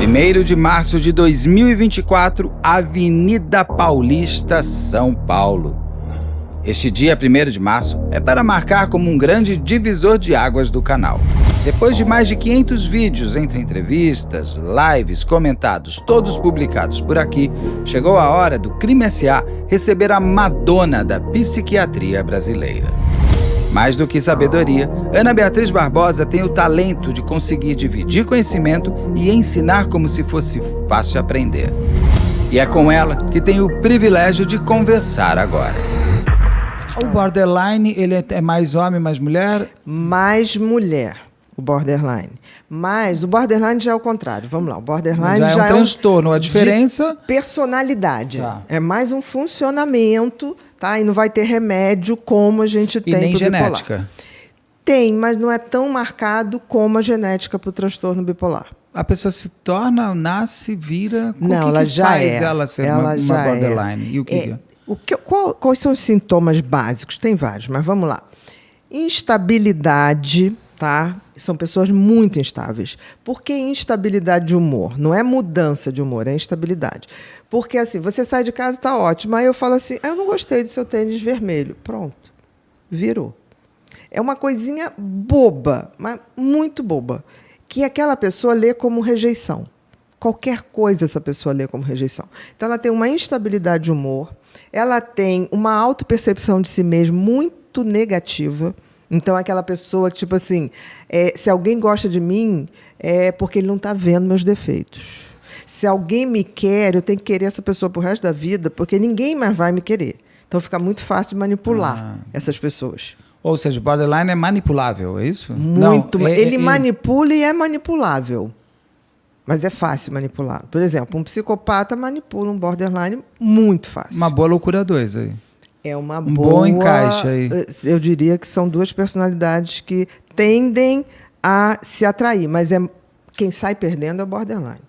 1º de março de 2024, Avenida Paulista, São Paulo. Este dia 1º de março é para marcar como um grande divisor de águas do canal. Depois de mais de 500 vídeos entre entrevistas, lives, comentados, todos publicados por aqui, chegou a hora do Crime S.A. receber a Madonna da psiquiatria brasileira. Mais do que sabedoria, Ana Beatriz Barbosa tem o talento de conseguir dividir conhecimento e ensinar como se fosse fácil aprender. E é com ela que tenho o privilégio de conversar agora. O borderline, ele é mais homem, mais mulher? Mais mulher, o borderline. Mas o borderline já é o contrário. Vamos lá, o borderline já é um transtorno. A diferença... de personalidade. Tá. É mais um funcionamento, tá? E não vai ter remédio como a gente tem. E nem genética? Bipolar. Tem, mas não é tão marcado como a genética para o transtorno bipolar. A pessoa se torna, nasce, vira... Não, ela já faz é. ela ser ela uma já borderline? É. E o que é? Quais são os sintomas básicos? Tem vários, mas vamos lá. Instabilidade, tá? São pessoas muito instáveis. Por que instabilidade de humor? Não é mudança de humor, é instabilidade. Porque assim, você sai de casa e está ótimo. Aí eu falo assim, eu não gostei do seu tênis vermelho. Pronto, virou. É uma coisinha boba, mas muito boba, que aquela pessoa lê como rejeição. Qualquer coisa essa pessoa lê como rejeição. Então ela tem uma instabilidade de humor, ela tem uma autopercepção de si mesma muito negativa. Então, aquela pessoa que, tipo assim, se alguém gosta de mim, é porque ele não está vendo meus defeitos. Se alguém me quer, eu tenho que querer essa pessoa pro resto da vida, porque ninguém mais vai me querer. Então, fica muito fácil de manipular essas pessoas. Ou seja, borderline é manipulável, é isso? Muito. Não, ele manipula e é manipulável. Mas é fácil manipular. Por exemplo, um psicopata manipula um borderline muito fácil. Uma boa loucura 2 aí. É uma um boa... bom encaixe aí. Eu diria que são duas personalidades que tendem a se atrair, mas quem sai perdendo é o borderline.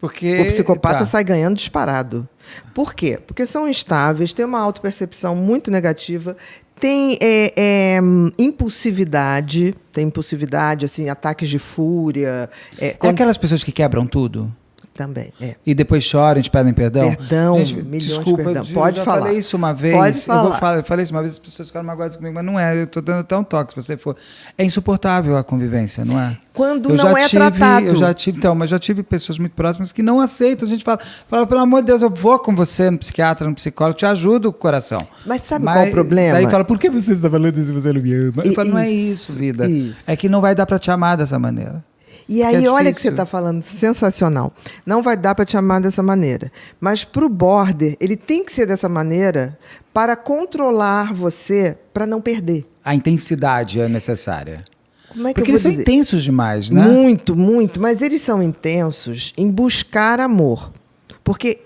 Porque o psicopata sai ganhando disparado. Por quê? Porque são instáveis, têm uma autopercepção muito negativa, tem impulsividade, assim, ataques de fúria. É aquelas pessoas que quebram tudo? Também, é. E depois choram, te pedem perdão? Perdão, gente, milhões desculpa, de perdão. Pode falar. Eu falei isso uma vez. Pode falar. Eu falei isso uma vez, as pessoas ficaram magoadas comigo, mas não é. Eu estou dando tão toque, se você for. É insuportável a convivência, não é? Quando não é tratado. Eu já tive pessoas muito próximas que não aceitam. A gente fala, pelo amor de Deus, eu vou com você no psiquiatra, no psicólogo, te ajudo o coração. Mas sabe qual é o problema? Daí fala, por que você está falando isso se você não me ama? Eu falo, não é isso, vida. Isso. É que não vai dar para te amar dessa maneira. E aí, olha o que você está falando, sensacional. Não vai dar para te amar dessa maneira. Mas para o border, ele tem que ser dessa maneira para controlar você, para não perder. A intensidade é necessária. Como é que Porque eu vou eles são dizer? intensos demais, né? Muito, muito. Mas eles são intensos em buscar amor. Porque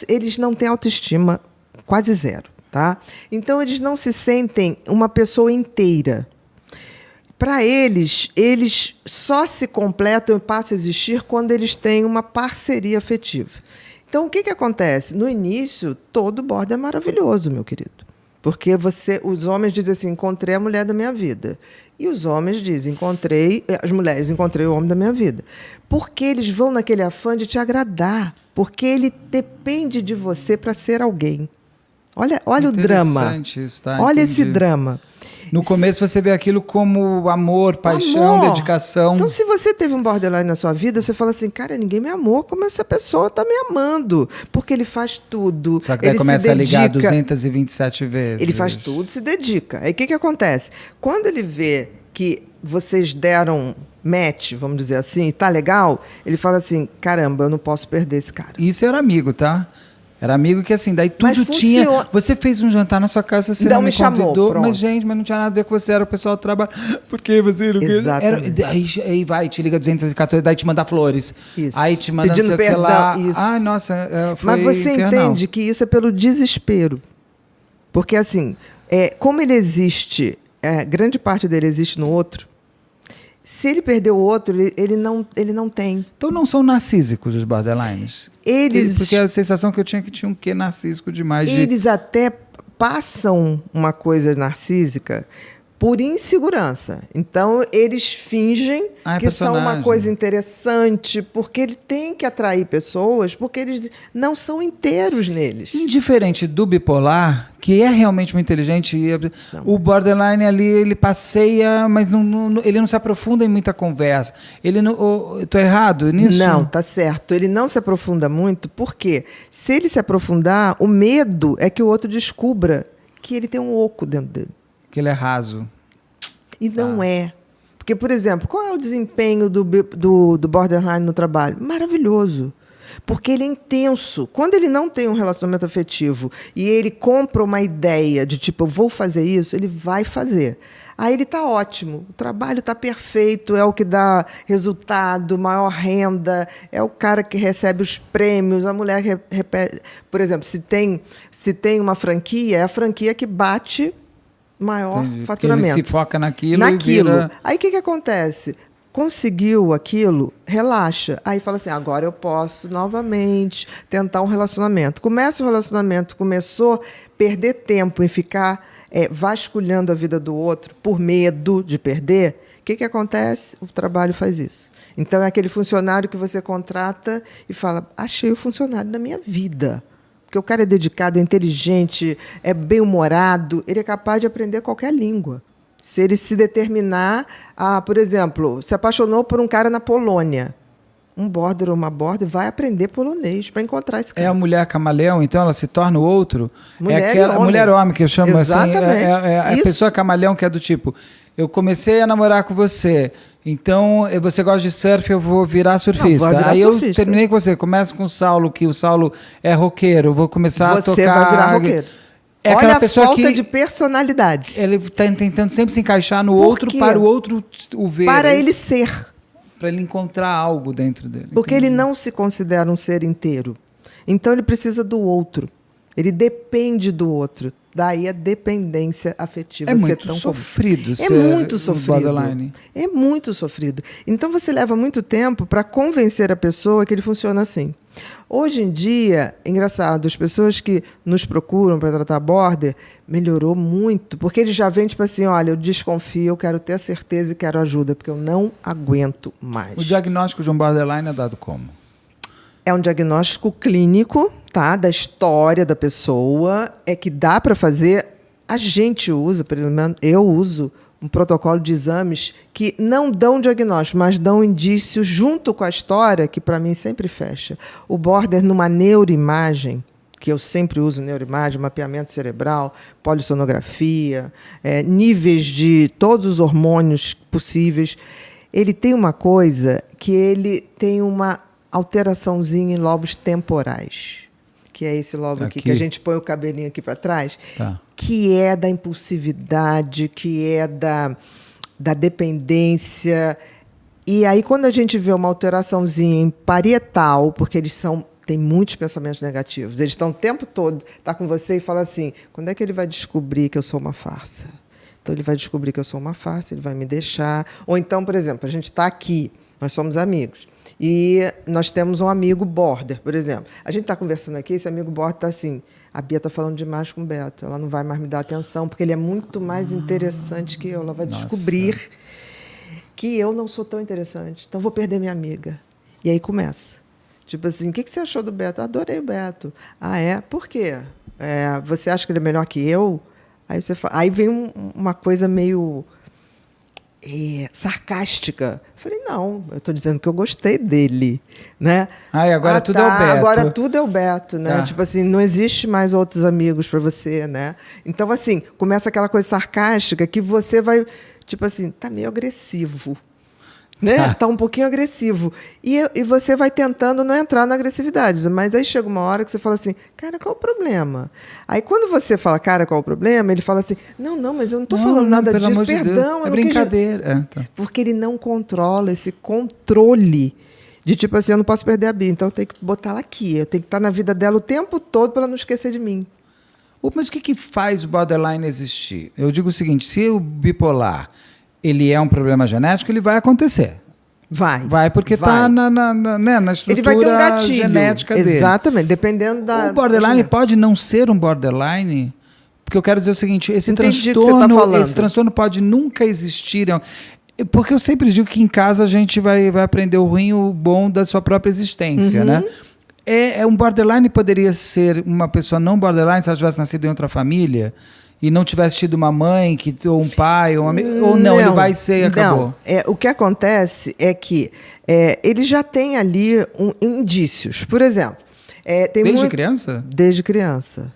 eles não têm autoestima quase zero. Tá? Então, eles não se sentem uma pessoa inteira. Para eles só se completam e passam a existir quando eles têm uma parceria afetiva. Então, o que acontece? No início, todo border é maravilhoso, meu querido. Porque os homens dizem assim, encontrei a mulher da minha vida. E os homens dizem, as mulheres, encontrei o homem da minha vida. Porque eles vão naquele afã de te agradar. Porque ele depende de você para ser alguém. Olha o drama. Isso, tá? Olha Entendi. esse drama. No começo você vê aquilo como amor, paixão, dedicação. Então, se você teve um borderline na sua vida, você fala assim, cara, ninguém me amou como essa pessoa está me amando. Porque ele faz tudo. Só que daí ele começa a ligar 227 vezes. Ele faz tudo, se dedica. Aí o que acontece? Quando ele vê que vocês deram match, vamos dizer assim, tá legal, ele fala assim, caramba, eu não posso perder esse cara. Isso era amigo, tá? Era amigo que assim, daí tudo tinha... Você fez um jantar na sua casa, você não me convidou. Chamou, mas, gente, mas não tinha nada a ver com você, era o pessoal do trabalho. Por que você não quis? Aí vai, te liga 214, daí te manda flores. Isso. Aí te manda pedindo perdão, lá. isso. Ai, nossa, foi Mas você infernal. entende que isso é pelo desespero. Porque, assim, como ele existe, grande parte dele existe no outro, se ele perder o outro, ele não tem. Então não são narcísicos os borderlines? Porque a sensação que eu tinha que tinha um quê narcísico demais. Eles até passam uma coisa narcísica por insegurança. Então, eles fingem que são uma coisa interessante, porque ele tem que atrair pessoas, porque eles não são inteiros neles. Indiferente do bipolar, que é realmente muito inteligente, o borderline ali, ele passeia, mas ele não se aprofunda em muita conversa. Estou errado nisso? Não, tá certo. Ele não se aprofunda muito, porque se ele se aprofundar, o medo é que o outro descubra que ele tem um oco dentro dele. Que ele é raso. E não é. Porque, por exemplo, qual é o desempenho do borderline no trabalho? Maravilhoso. Porque ele é intenso. Quando ele não tem um relacionamento afetivo e ele compra uma ideia de tipo, eu vou fazer isso, ele vai fazer. Aí ele está ótimo, o trabalho está perfeito, é o que dá resultado, maior renda, é o cara que recebe os prêmios, a mulher repete. Por exemplo, se tem uma franquia, é a franquia que bate maior faturamento. Ele se foca naquilo. E vira... Aí o que acontece? Conseguiu aquilo, relaxa. Aí fala assim, agora eu posso novamente tentar um relacionamento. Começa o relacionamento, começou a perder tempo em ficar vasculhando a vida do outro por medo de perder. O que acontece? O trabalho faz isso. Então é aquele funcionário que você contrata e fala, achei o funcionário da minha vida. Porque o cara é dedicado, é inteligente, é bem-humorado, ele é capaz de aprender qualquer língua. Se ele se determinar a, por exemplo, se apaixonou por um cara na Polônia, um border ou uma border vai aprender polonês para encontrar esse cara. É a mulher camaleão, então ela se torna o outro? Mulher é aquela mulher-homem que eu chamo. Exatamente. Assim. É a pessoa camaleão que é do tipo, eu comecei a namorar com você, então você gosta de surf, eu vou virar surfista. Aí eu terminei com você, começo com o Saulo, que o Saulo é roqueiro, vou começar a tocar... Você vai virar roqueiro. É olha a falta de personalidade. Ele está tentando sempre se encaixar no outro, para o outro o ver. Para ele ser. Para ele encontrar algo dentro dele. Porque ele não se considera um ser inteiro. Então ele precisa do outro. Ele depende do outro. Daí a dependência afetiva. É muito sofrido. É muito sofrido. É muito sofrido. Então você leva muito tempo para convencer a pessoa que ele funciona assim. Hoje em dia, engraçado, as pessoas que nos procuram para tratar border melhorou muito, porque eles já vêm tipo assim, olha, eu desconfio, eu quero ter certeza e quero ajuda, porque eu não aguento mais. O diagnóstico de um borderline é dado como? É um diagnóstico clínico, tá, da história da pessoa, é que dá para fazer, a gente usa, pelo menos eu uso, um protocolo de exames que não dão diagnóstico, mas dão indícios junto com a história, que para mim sempre fecha. O border numa neuroimagem, que eu sempre uso neuroimagem, mapeamento cerebral, polissonografia, níveis de todos os hormônios possíveis, ele tem uma coisa que ele tem uma alteraçãozinha em lobos temporais, que é esse lobo aqui que a gente põe o cabelinho aqui para trás, que é da impulsividade, que é da dependência. E aí, quando a gente vê uma alteraçãozinha em parietal, porque eles têm muitos pensamentos negativos, eles estão o tempo todo, tá com você e fala assim, quando é que ele vai descobrir que eu sou uma farsa? Então, ele vai descobrir que eu sou uma farsa, ele vai me deixar. Ou então, por exemplo, a gente está aqui, nós somos amigos, e nós temos um amigo border, por exemplo. A gente está conversando aqui, esse amigo border está assim, a Bia está falando demais com o Beto, ela não vai mais me dar atenção, porque ele é muito mais interessante que eu. Ela vai descobrir que eu não sou tão interessante, então vou perder minha amiga. E aí começa. Tipo assim, o que você achou do Beto? Adorei o Beto. Ah, é? Por quê? Você acha que ele é melhor que eu? Aí vem uma coisa meio... sarcástica. Falei, não, eu estou dizendo que eu gostei dele, né? E agora tudo é o Beto. Agora tudo é o Beto, né? Tipo assim, não existe mais outros amigos para você, né? Então, assim, começa aquela coisa sarcástica que você vai, tipo assim, tá meio agressivo, né? Tá um pouquinho agressivo. E você vai tentando não entrar na agressividade, mas aí chega uma hora que você fala assim, cara, qual é o problema? Aí quando você fala, cara, qual é o problema? Ele fala assim, não, mas eu não estou falando nada disso, perdão. É brincadeira. Porque ele não controla esse controle de tipo assim, eu não posso perder a Bia, então eu tenho que botar ela aqui, eu tenho que estar na vida dela o tempo todo para ela não esquecer de mim. Mas o que faz o borderline existir? Eu digo o seguinte, se o bipolar ele é um problema genético, ele vai acontecer. Vai porque está na estrutura ele vai ter um gatilho genética dele. Exatamente, dependendo da... O borderline pode não ser um borderline Porque eu quero dizer o seguinte, Entendi o que você tá falando. esse transtorno pode nunca existir. Porque eu sempre digo que em casa a gente vai aprender o ruim e o bom da sua própria existência, né? Um borderline poderia ser uma pessoa não borderline se ela tivesse nascido em outra família e não tivesse tido uma mãe, ou um pai, ou não, ele vai ser e acabou. Não, o que acontece é que ele já tem ali indícios. Por exemplo... Desde criança? Desde criança.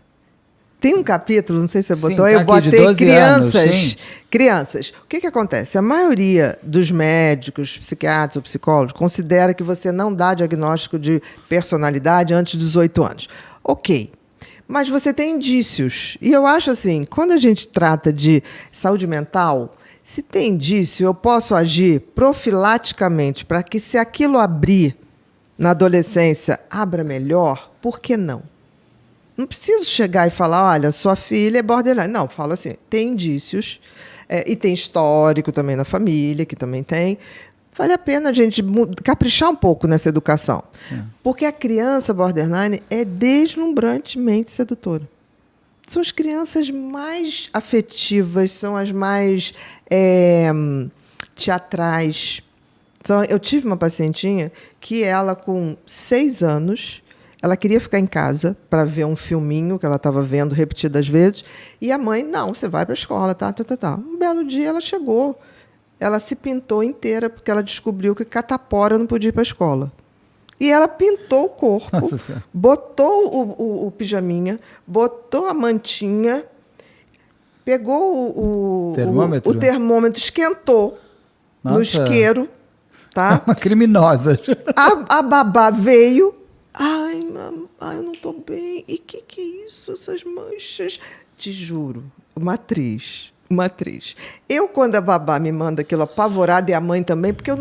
Tem um capítulo, não sei se você botou, tá eu aqui, botei de 12 crianças. anos, Crianças. O que acontece? A maioria dos médicos, psiquiatras ou psicólogos considera que você não dá diagnóstico de personalidade antes dos 18 anos. Ok. Mas você tem indícios. E eu acho assim, quando a gente trata de saúde mental, se tem indício, eu posso agir profilaticamente para que, se aquilo abrir na adolescência, abra melhor, por que não? Não preciso chegar e falar, olha, sua filha é borderline. Não, falo assim, tem indícios, e tem histórico também na família, que também tem. Vale a pena a gente caprichar um pouco nessa educação. Porque a criança borderline é deslumbrantemente sedutora. São as crianças mais afetivas, são as mais teatrais. Então, eu tive uma pacientinha que ela, com 6 anos... Ela queria ficar em casa para ver um filminho que ela estava vendo repetidas vezes. E a mãe, não, você vai para a escola, tá. Um belo dia ela chegou. Ela se pintou inteira porque ela descobriu que catapora não podia ir para a escola. E ela pintou o corpo, botou o pijaminha, botou a mantinha, pegou o termômetro, esquentou no isqueiro. Tá? Uma criminosa. A babá veio... Ai, eu não estou bem. E que é isso, essas manchas? Te juro, uma atriz. Eu, quando a babá me manda aquilo apavorada, e a mãe também, porque eu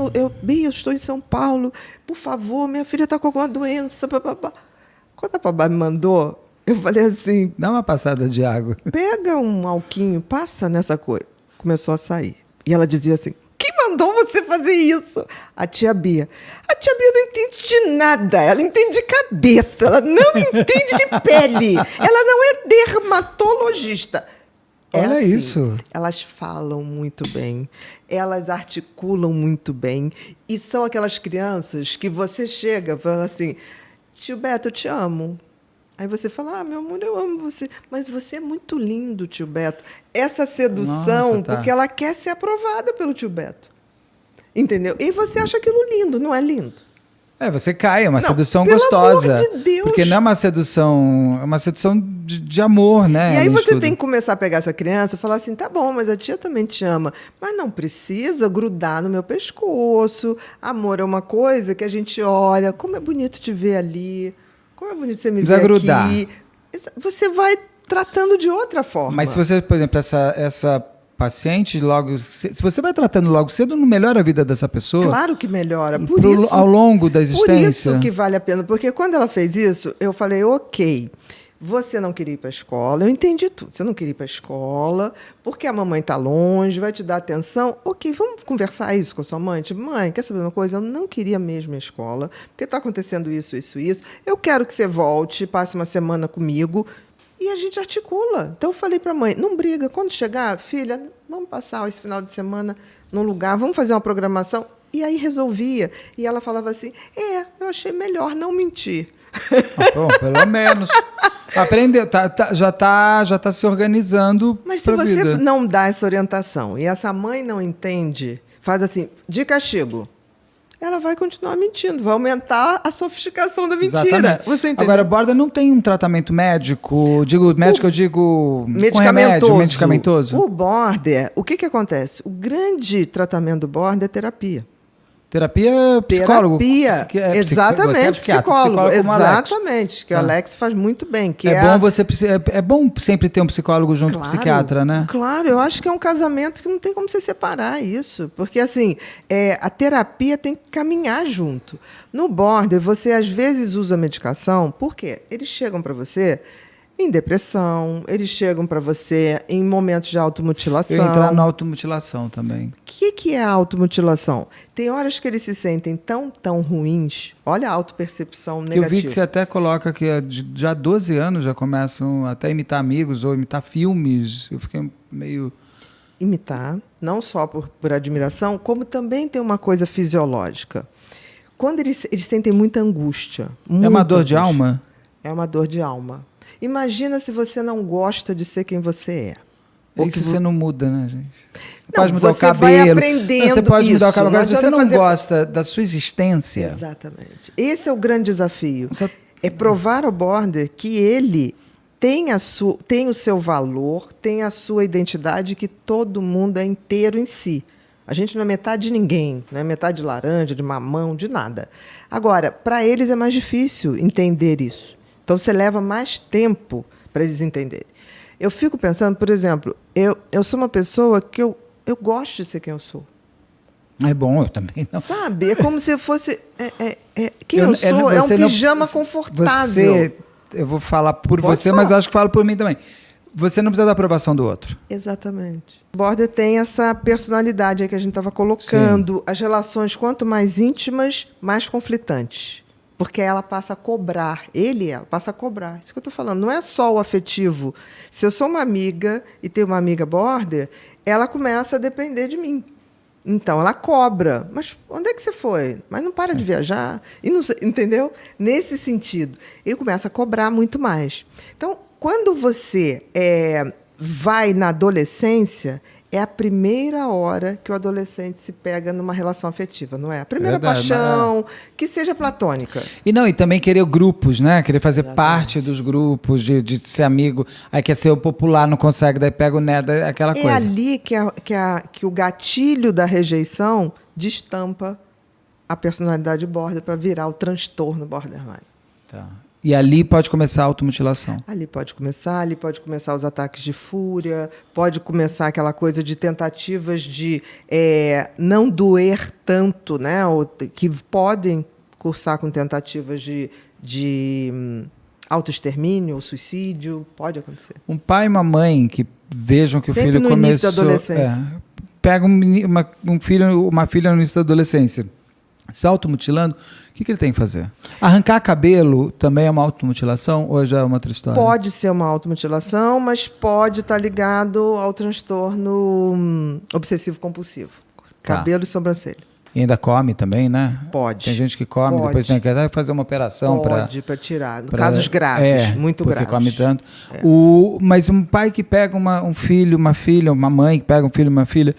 estou em São Paulo, por favor, minha filha está com alguma doença. Babá. Quando a babá me mandou, eu falei assim... Dá uma passada de água. Pega um alquinho, passa nessa coisa. Começou a sair. E ela dizia assim... Quem mandou você fazer isso? A tia Bia. A tia Bia não entende de nada. Ela entende de cabeça. Ela não entende de pele. Ela não é dermatologista. Olha isso. Elas falam muito bem. Elas articulam muito bem. E são aquelas crianças que você chega e fala assim, tio Beto, eu te amo. Aí você fala, meu amor, eu amo você. Mas você é muito lindo, tio Beto. Essa sedução, porque ela quer ser aprovada pelo tio Beto. Entendeu? E você acha aquilo lindo, não é lindo? Você cai, é uma sedução gostosa. Pelo amor de Deus. Porque não é uma sedução, é uma sedução de amor, né? E aí você tem que começar a pegar essa criança e falar assim, tá bom, mas a tia também te ama. Mas não precisa grudar no meu pescoço. Amor é uma coisa que a gente olha, como é bonito te ver ali. Como é bonito você me ver grudar. Aqui. Você vai tratando de outra forma. Mas se você, por exemplo, essa paciente, se você vai tratando logo cedo, não melhora a vida dessa pessoa? Claro que melhora. Ao longo da existência. Por isso que vale a pena. Porque quando ela fez isso, eu falei, ok, você não queria ir para a escola, eu entendi tudo. Você não queria ir para a escola, porque a mamãe está longe, vai te dar atenção. Ok, vamos conversar isso com a sua mãe? Tipo, mãe, quer saber uma coisa? Eu não queria mesmo ir à escola, porque está acontecendo isso. Eu quero que você volte, passe uma semana comigo. E a gente articula. Então, eu falei para a mãe, não briga. Quando chegar, filha, vamos passar esse final de semana num lugar, vamos fazer uma programação. E aí resolvia. E ela falava assim, eu achei melhor não mentir. Bom, pelo menos. Aprendeu, já tá se organizando. Mas se você não dá essa orientação e essa mãe não entende, faz assim, de castigo, ela vai continuar mentindo, vai aumentar a sofisticação da mentira. Exatamente. Você entendeu? Agora, border não tem um tratamento médico, eu digo medicamentoso. O border, o que acontece? O grande tratamento do border é terapia. Terapia psicólogo. Exatamente, psicólogo. Exatamente, que o Alex faz muito bem. É bom sempre ter um psicólogo junto com o psiquiatra, né? Claro, eu acho que é um casamento que não tem como você separar isso. Porque, assim, a terapia tem que caminhar junto. No border, você às vezes usa medicação, por quê? Eles chegam para você em depressão, eles chegam para você em momentos de automutilação. Eu entrar na automutilação também. O que é a automutilação? Tem horas que eles se sentem tão ruins. Olha a autopercepção negativa. Eu vi que você até coloca que já há 12 anos já começam até a imitar amigos ou imitar filmes. Eu fiquei meio... Imitar, não só por admiração, como também tem uma coisa fisiológica. Quando eles sentem muita angústia. É uma dor de alma? É uma dor de alma. Imagina se você não gosta de ser quem você é. Isso você não muda, né, gente? Você não, pode mudar você o cabelo. Vai aprendendo você pode mudar o isso, cabelo. Agora, se você não fazer... gosta da sua existência... Exatamente. Esse é o grande desafio. É provar ao border que ele tem o seu valor, tem a sua identidade, que todo mundo é inteiro em si. A gente não é metade de ninguém, não é metade de laranja, de mamão, de nada. Agora, para eles é mais difícil entender isso. Então, você leva mais tempo para eles entenderem. Eu fico pensando, por exemplo, eu sou uma pessoa que eu gosto de ser quem eu sou. É bom, eu também não. Sabe? É como se fosse... quem eu sou é um pijama confortável. Eu vou falar por você, mas eu acho que falo por mim também. Você não precisa da aprovação do outro. Exatamente. O border tem essa personalidade aí que a gente estava colocando. Sim. As relações, quanto mais íntimas, mais conflitantes. Porque ela passa a cobrar. Ela passa a cobrar. Isso que eu estou falando. Não é só o afetivo. Se eu sou uma amiga e tenho uma amiga border, ela começa a depender de mim. Então, ela cobra. Mas onde é que você foi? Mas não para de viajar. E não, entendeu? Nesse sentido. Ele começa a cobrar muito mais. Então, quando você vai na adolescência, é a primeira hora que o adolescente se pega numa relação afetiva, não é? A primeira paixão, que seja platônica. E também querer grupos, né? Querer fazer parte dos grupos, de ser amigo. Aí quer ser o popular, não consegue, daí pega o nerd, aquela coisa. É ali que o gatilho da rejeição destampa a personalidade border para virar o transtorno borderline. Tá. E ali pode começar a automutilação. Ali pode começar os ataques de fúria, pode começar aquela coisa de tentativas de não doer tanto, né? Ou que podem cursar com tentativas de autoextermínio ou suicídio, pode acontecer. Um pai e uma mãe que vejam que sempre o filho no início da adolescência. Pega uma filha no início da adolescência, se automutilando, o que ele tem que fazer? Arrancar cabelo também é uma automutilação ou já é uma outra história? Pode ser uma automutilação, mas pode estar ligado ao transtorno obsessivo-compulsivo. Cabelo e sobrancelha. E ainda come também, né? Pode. Tem gente que come, depois tem que fazer uma operação para... Pode, para tirar. Casos graves, muito graves. Porque come tanto. Mas um pai que pega um filho, uma filha, uma mãe que pega um filho, uma filha...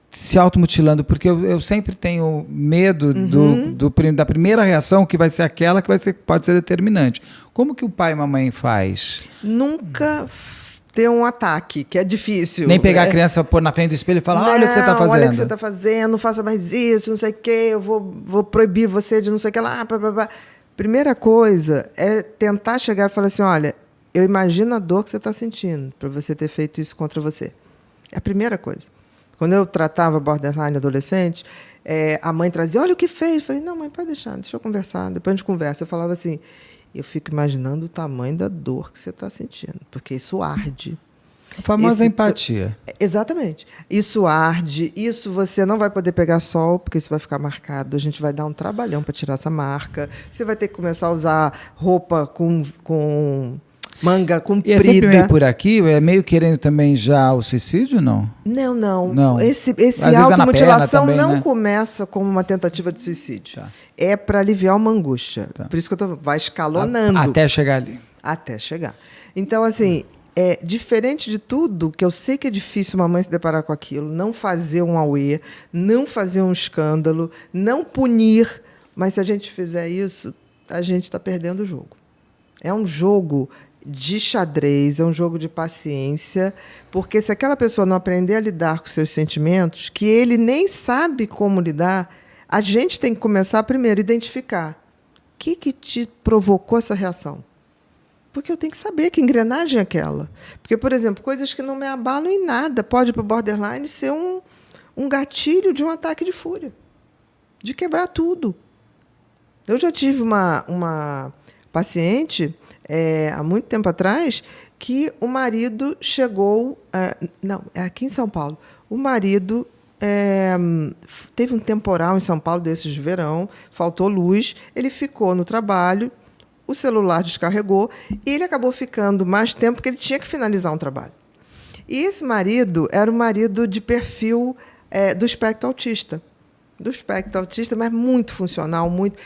se automutilando, porque eu sempre tenho medo da primeira reação, que vai ser aquela que pode ser determinante. Como que o pai e a mamãe faz? Nunca ter um ataque, que é difícil. Nem pegar a criança, pôr na frente do espelho e falar, olha o que você está fazendo. Olha o que você está fazendo, não faça mais isso, não sei o quê, eu vou proibir você de não sei o que lá. Primeira coisa é tentar chegar e falar assim, olha, eu imagino a dor que você está sentindo para você ter feito isso contra você. É a primeira coisa. Quando eu tratava borderline adolescente, a mãe trazia, olha o que fez. Eu falei, não, mãe, pode deixar, deixa eu conversar. Depois a gente conversa. Eu falava assim, eu fico imaginando o tamanho da dor que você está sentindo, porque isso arde. A famosa empatia. Exatamente. Isso arde, isso você não vai poder pegar sol, porque isso vai ficar marcado. A gente vai dar um trabalhão para tirar essa marca. Você vai ter que começar a usar roupa com manga comprida. E é sempre meio por aqui? É meio querendo também já o suicídio, não? Não. Esse automutilação também, não começa como uma tentativa de suicídio. Tá. É para aliviar uma angústia. Tá. Por isso que vai escalonando. Até chegar ali. Até chegar. Então, assim, diferente de tudo, que eu sei que é difícil uma mãe se deparar com aquilo, não fazer um auê, não fazer um escândalo, não punir, mas se a gente fizer isso, a gente está perdendo o jogo. É um jogo de xadrez, é um jogo de paciência, porque se aquela pessoa não aprender a lidar com seus sentimentos, que ele nem sabe como lidar, a gente tem que começar primeiro a identificar o que te provocou essa reação. Porque eu tenho que saber que engrenagem é aquela. Porque, por exemplo, coisas que não me abalam em nada pode, para o borderline, ser um gatilho de um ataque de fúria, de quebrar tudo. Eu já tive uma paciente... há muito tempo atrás, que o marido chegou... não, é aqui em São Paulo. O marido teve um temporal em São Paulo, desses de verão, faltou luz, ele ficou no trabalho, o celular descarregou e ele acabou ficando mais tempo porque ele tinha que finalizar um trabalho. E esse marido era um marido de perfil do espectro autista. Do espectro autista, mas muito funcional, muito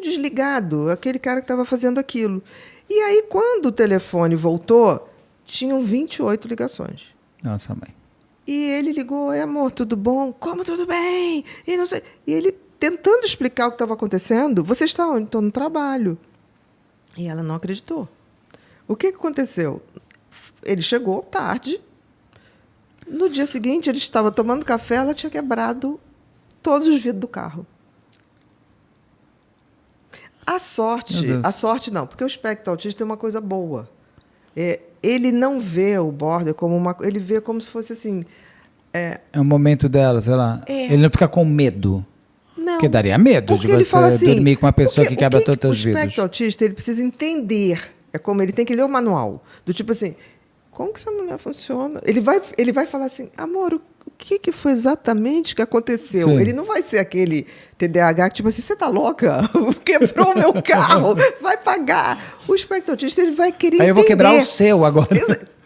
desligado, aquele cara que estava fazendo aquilo. E aí, quando o telefone voltou, tinham 28 ligações. Nossa, mãe. E ele ligou: "Oi, amor, tudo bom? Como tudo bem?" E não sei. E ele tentando explicar o que estava acontecendo. "Você está onde?" "Estou no trabalho." E ela não acreditou. O que aconteceu? Ele chegou tarde. No dia seguinte, ele estava tomando café, ela tinha quebrado todos os vidros do carro. A sorte não, porque o espectro autista é uma coisa boa. Ele não vê o border como ele vê como se fosse assim... É um momento dela, sei lá. Ele não fica com medo. Não. Porque daria medo de você assim, dormir com uma pessoa que quebra todos os vidros. O espectro autista, ele precisa entender. É como ele tem que ler o manual. Do tipo assim, como que essa mulher funciona? Ele vai falar assim: "Amor, o que foi exatamente que aconteceu?" Sim. Ele não vai ser aquele TDAH que, tipo assim, "Você está louca? Quebrou o meu carro, vai pagar." O espectro autista, ele vai querer entender. Aí eu vou quebrar o seu agora.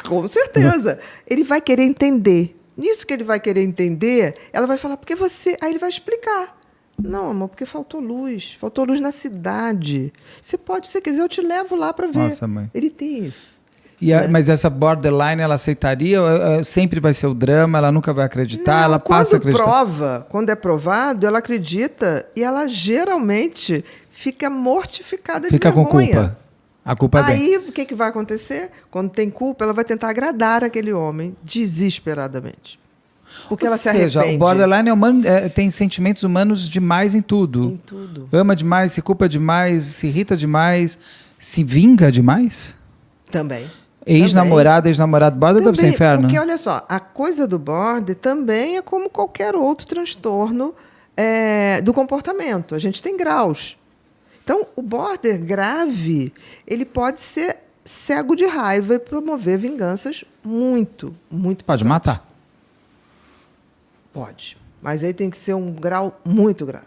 Com certeza. Ele vai querer entender. Nisso que ele vai querer entender, ela vai falar: "Porque você..." Aí ele vai explicar. "Não, amor, porque faltou luz na cidade. Você pode, se você quiser, eu te levo lá para ver." Nossa, mãe. Ele tem isso. Mas essa borderline, ela aceitaria? Sempre vai ser o drama, ela nunca vai acreditar, Não, ela passa a acreditar? Quando é provado, ela acredita e ela geralmente fica mortificada de Fica com vergonha. culpa. A culpa é bem. Aí, o que vai acontecer? Quando tem culpa, ela vai tentar agradar aquele homem desesperadamente. Porque ela se arrepende. Ou seja, o borderline tem sentimentos humanos demais em tudo. Em tudo. Ama demais, se culpa demais, se irrita demais, se vinga demais. Também. Ex-namorado, bota deve ser inferno. Porque, olha só, a coisa do border também é como qualquer outro transtorno do comportamento. A gente tem graus. Então, o border grave, ele pode ser cego de raiva e promover vinganças muito, muito Pode pesadas. matar. Pode. Mas aí tem que ser um grau muito grave.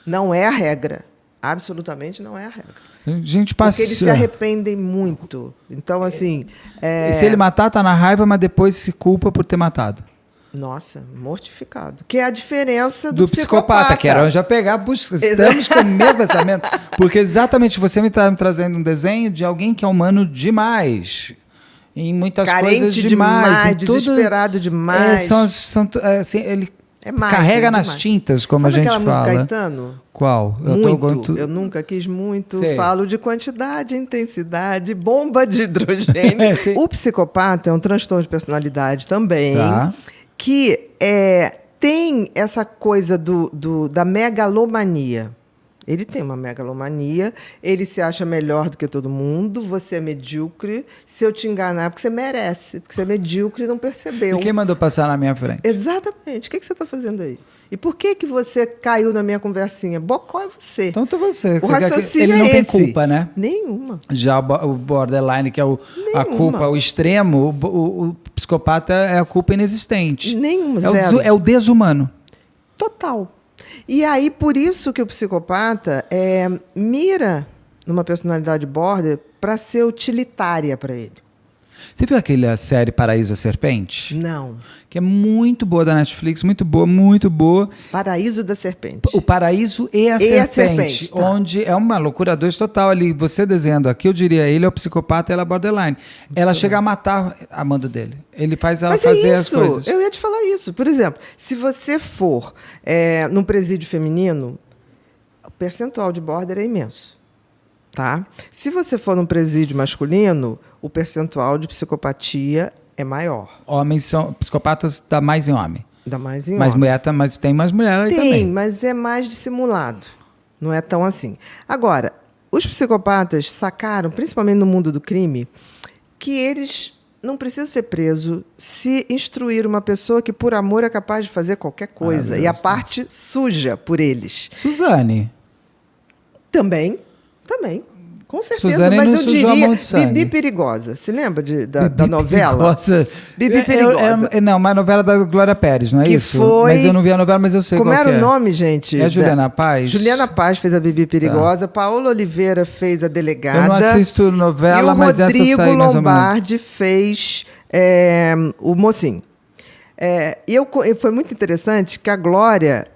Não é a regra. Absolutamente não é a regra. A gente passa... Porque eles se arrependem muito. Então, assim... E se ele matar, tá na raiva, mas depois se culpa por ter matado. Nossa, mortificado. Que é a diferença do psicopata. Que era onde já pegar. Estamos com o mesmo pensamento. Porque exatamente você me está trazendo um desenho de alguém que é humano demais. Em muitas carente coisas demais. Desesperado demais. Assim, ele carrega nas tintas, como Sabe a gente aquela fala. música Caetano? Qual? Eu nunca quis muito. Sei. Falo de quantidade, intensidade, bomba de hidrogênio. O psicopata é um transtorno de personalidade também, que tem essa coisa da megalomania. Ele tem uma megalomania, ele se acha melhor do que todo mundo, você é medíocre, se eu te enganar é porque você merece, porque você é medíocre e não percebeu. E quem mandou passar na minha frente? Exatamente. O que você está fazendo aí? E por que você caiu na minha conversinha? Bocó é você. Então você. O raciocínio ele não tem esse. culpa, né? Nenhuma. Já o borderline, que é a culpa, o extremo, o psicopata é a culpa inexistente. Nenhuma, zero. É o desumano. Total. E aí, por isso que o psicopata mira numa personalidade border para ser utilitária para ele. Você viu aquela série Paraíso a Serpente? Não. Que é muito boa da Netflix, muito boa, muito boa. Paraíso da Serpente. O Paraíso e a Serpente, tá. Onde é uma loucura dois total ali. Você desenhando aqui, eu diria, ele é o psicopata e ela é borderline. Ela chega a matar a amando dele. Ele faz ela fazer as coisas. Eu ia te falar isso. Por exemplo, se você for num presídio feminino, o percentual de border é imenso. Tá? Se você for num presídio masculino, o percentual de psicopatia é maior. Homens são psicopatas, dá mais em homem. Dá mais em mas homem. Mas tem mais mulher aí também. Tem, mas é mais dissimulado. Não é tão assim. Agora, os psicopatas sacaram, principalmente no mundo do crime, que eles não precisam ser presos se instruir uma pessoa que, por amor, é capaz de fazer qualquer coisa. E a parte suja por eles. Suzane. Também. Com certeza, Suzane mas não eu sujou a diria mão de sangue. Bibi Perigosa. Se lembra da Bibi novela? Perigosa. Bibi Perigosa. Não, uma novela da Glória Pérez, não é Que isso? foi... Mas eu não vi a novela, mas eu sei Como qual era que o nome, gente? É a Juliana Paz? Juliana Paz fez a Bibi Perigosa, Paola Oliveira fez a Delegada. Eu não assisto novela, mas essa Rodrigo sai mais ou menos. Lombardi fez o Mocinho. Foi muito interessante que a Glória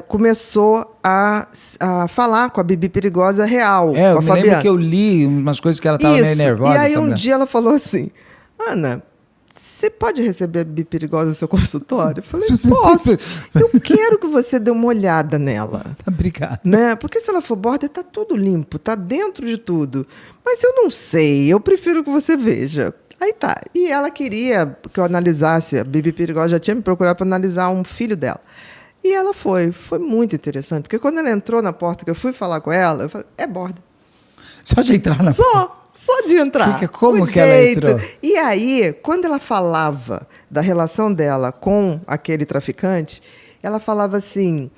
começou a falar com a Bibi Perigosa real, com a Eu me Fabiana. lembro que eu li umas coisas que ela estava meio nervosa. E aí essa um mulher. dia ela falou assim, Ana, você pode receber a Bibi Perigosa no seu consultório? Eu falei, posso. Eu quero que você dê uma olhada nela. Obrigado. Né? Porque se ela for border, tá tudo limpo, tá dentro de tudo. Mas eu não sei, eu prefiro que você veja. Aí tá. E ela queria que eu analisasse, a Bibi Perigosa já tinha me procurado para analisar um filho dela. E ela foi muito interessante, porque quando ela entrou na porta, que eu fui falar com ela, eu falei, é border. Só de entrar na Só de entrar. Como que ela entrou? E aí, quando ela falava da relação dela com aquele traficante, ela falava assim,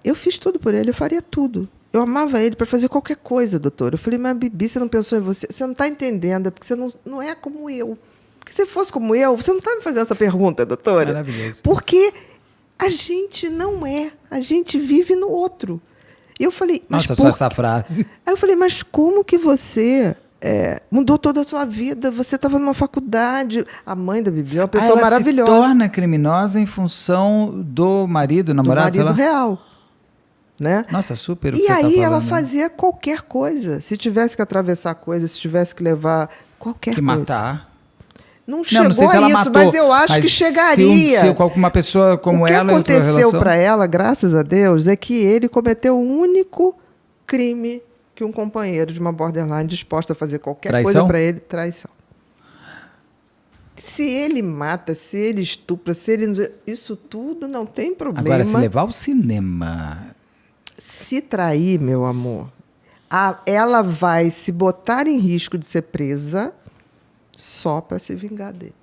eu fiz tudo por ele, eu faria tudo. Eu amava ele para fazer qualquer coisa, doutor. Eu falei, mas Bibi, você não pensou em você? Você não está entendendo, é porque você não é como eu. Porque se fosse como eu, você não está me fazendo essa pergunta, doutora. Maravilhoso. Porque a gente não é, a gente vive no outro. E eu falei, Nossa, só essa frase. Aí eu falei, mas como que você mudou toda a sua vida? Você estava numa faculdade. A mãe da Bibi é uma pessoa maravilhosa. Ela se torna criminosa em função do marido, namorado, do marido real. Né? Nossa, super. E aí ela fazia qualquer coisa. Se tivesse que atravessar coisa, se tivesse que levar qualquer coisa. Que matar. Não chegou sei se a ela isso, matou, mas eu acho que chegaria. Se uma pessoa como ela O que aconteceu para ela, graças a Deus, é que ele cometeu o único crime que um companheiro de uma borderline disposto a fazer qualquer coisa para ele, traição. Se ele mata, se ele estupra, isso tudo não tem problema. Agora, se levar ao cinema... Se trair, meu amor, ela vai se botar em risco de ser presa só para se vingar dele.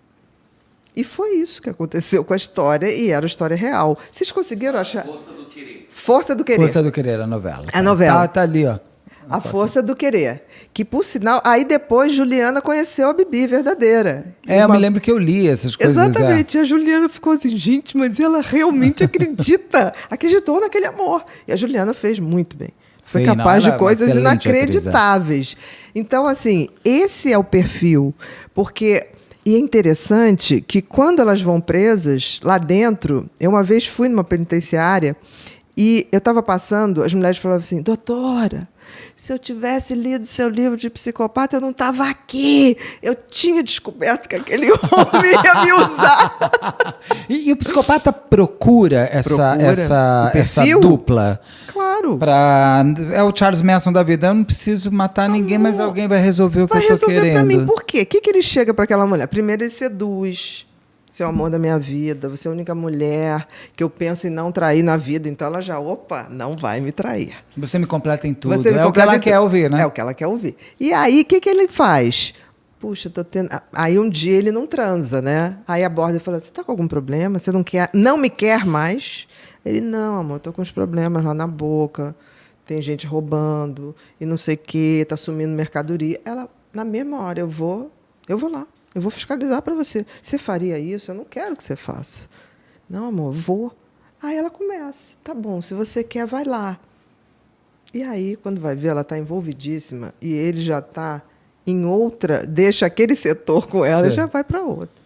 E foi isso que aconteceu com a história, e era a história real. Vocês conseguiram achar? Força do Querer. Força do Querer. Força do Querer, a novela. A novela. Tá ali, ó. A Força do Querer. Que, por sinal, aí depois Juliana conheceu a Bibi verdadeira. Eu me lembro que eu li essas coisas. Exatamente. A Juliana ficou assim, gente, mas ela realmente acreditou naquele amor. E a Juliana fez muito bem. Foi capaz de coisas inacreditáveis. Então, assim, esse é o perfil. Porque... E é interessante que quando elas vão presas, lá dentro... Eu uma vez fui numa penitenciária e eu estava passando, as mulheres falavam assim, doutora... Se eu tivesse lido seu livro de psicopata, eu não estava aqui. Eu tinha descoberto que aquele homem ia me usar. E o psicopata procura essa dupla? Claro. É o Charles Manson da vida. Eu não preciso matar ninguém, mas alguém vai resolver o que eu estou querendo. Vai resolver para mim. Por quê? O que ele chega para aquela mulher? Primeiro, ele seduz. Você é o amor da minha vida, você é a única mulher que eu penso em não trair na vida. Então ela já, não vai me trair. Você me completa em tudo. É o que ela quer ouvir, né? É o que ela quer ouvir. E aí, o que ele faz? Puxa, tô tendo... Aí um dia ele não transa, né? Aí a borda fala, você tá com algum problema? Você não me quer mais? Ele, não, amor, tô com uns problemas lá na boca, tem gente roubando e não sei o quê, tá sumindo mercadoria. Ela, na mesma hora, eu vou lá. Eu vou fiscalizar para você. Você faria isso? Eu não quero que você faça. Não, amor, vou. Aí ela começa. Tá bom, se você quer, vai lá. E aí, quando vai ver, ela está envolvidíssima e ele já está em outra, deixa aquele setor com ela e já vai para outra.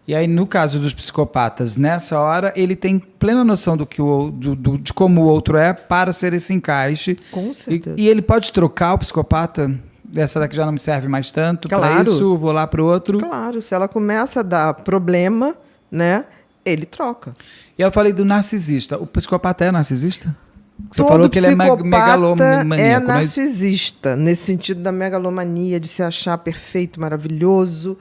E aí, no caso dos psicopatas, nessa hora, ele tem plena noção de como o outro é para ser esse encaixe. Com certeza. E ele pode trocar o psicopata? Essa daqui já não me serve mais tanto para isso, vou lá para o outro. Claro, se ela começa a dar problema, né, ele troca. E eu falei do narcisista. O psicopata é narcisista? Você Todo falou que ele é megalomaníaco. É narcisista, nesse sentido da megalomania, de se achar perfeito, maravilhoso.